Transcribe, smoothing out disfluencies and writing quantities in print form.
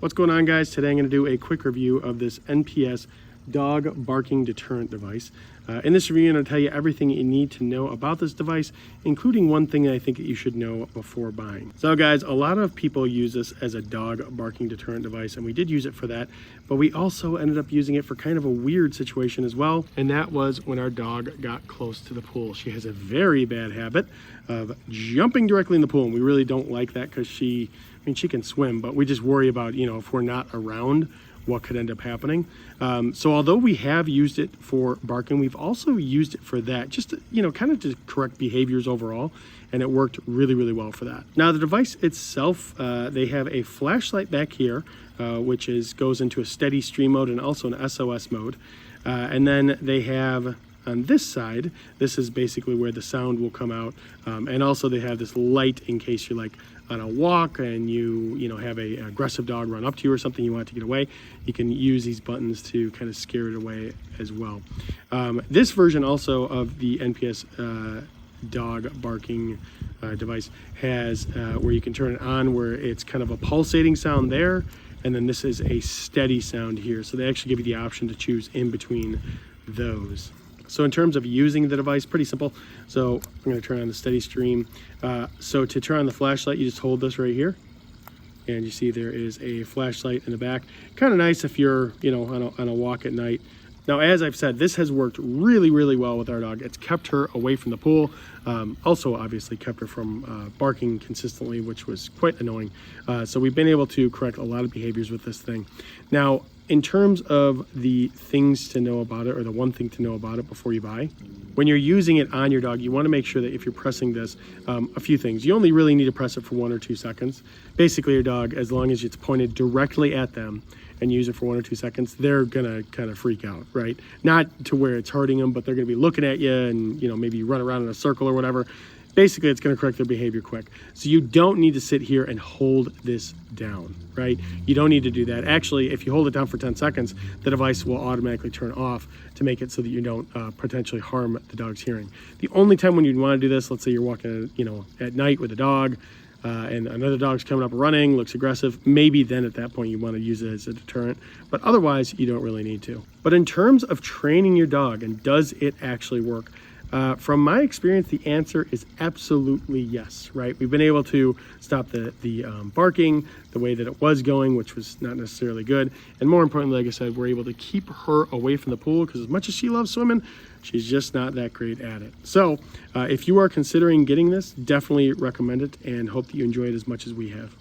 What's going on, guys? Today I'm going to do a quick review of this NPS dog barking deterrent device. In this review, I'm going to tell you everything you need to know about this device, including one thing that I think that you should know before buying. So guys, a lot of people use this as a dog barking deterrent device, and we did use it for that, but we also ended up using it for kind of a weird situation as well, and that was when our dog got close to the pool. She has a very bad habit of jumping directly in the pool, and we really don't like that because she can swim, but we just worry about, if we're not around, what could end up happening. So although we have used it for barking, we've also used it for that, just to, kind of to correct behaviors overall, and it worked really, really well for that. Now the device itself, they have a flashlight back here, which goes into a steady stream mode and also an SOS mode. And then they have on this side, this is basically where the sound will come out. And also they have this light in case you're like on a walk and you have a aggressive dog run up to you or something, you want it to get away. You can use these buttons to kind of scare it away as well. This version also of the NPS dog barking device has where you can turn it on where it's kind of a pulsating sound there, and then this is a steady sound here. So they actually give you the option to choose in between those. So in terms of using the device, pretty simple. So I'm going to turn on the steady stream. So to turn on the flashlight, you just hold this right here. And you see there is a flashlight in the back. Kind of nice if you're, on a walk at night. Now, as I've said, this has worked really, really well with our dog. It's kept her away from the pool. Also, obviously, kept her from barking consistently, which was quite annoying. So we've been able to correct a lot of behaviors with this thing. Now, in terms of the things to know about it, or the one thing to know about it before you buy, when you're using it on your dog, you want to make sure that if you're pressing this, a few things. You only really need to press it for 1 or 2 seconds. Basically, your dog, as long as it's pointed directly at them and use it for 1 or 2 seconds, they're gonna kind of freak out, right? Not to where it's hurting them, but they're gonna be looking at you and maybe run around in a circle or whatever. Basically, it's going to correct their behavior quick. So you don't need to sit here and hold this down, right? You don't need to do that. Actually, if you hold it down for 10 seconds, the device will automatically turn off to make it so that you don't potentially harm the dog's hearing. The only time when you'd want to do this, let's say you're walking, at night with a dog, and another dog's coming up running, looks aggressive, maybe then at that point you want to use it as a deterrent, but otherwise you don't really need to. But in terms of training your dog, and does it actually work? From my experience, the answer is absolutely yes, right? We've been able to stop the barking the way that it was going, which was not necessarily good. And more importantly, like I said, we're able to keep her away from the pool because as much as she loves swimming, she's just not that great at it. So if you are considering getting this, definitely recommend it and hope that you enjoy it as much as we have.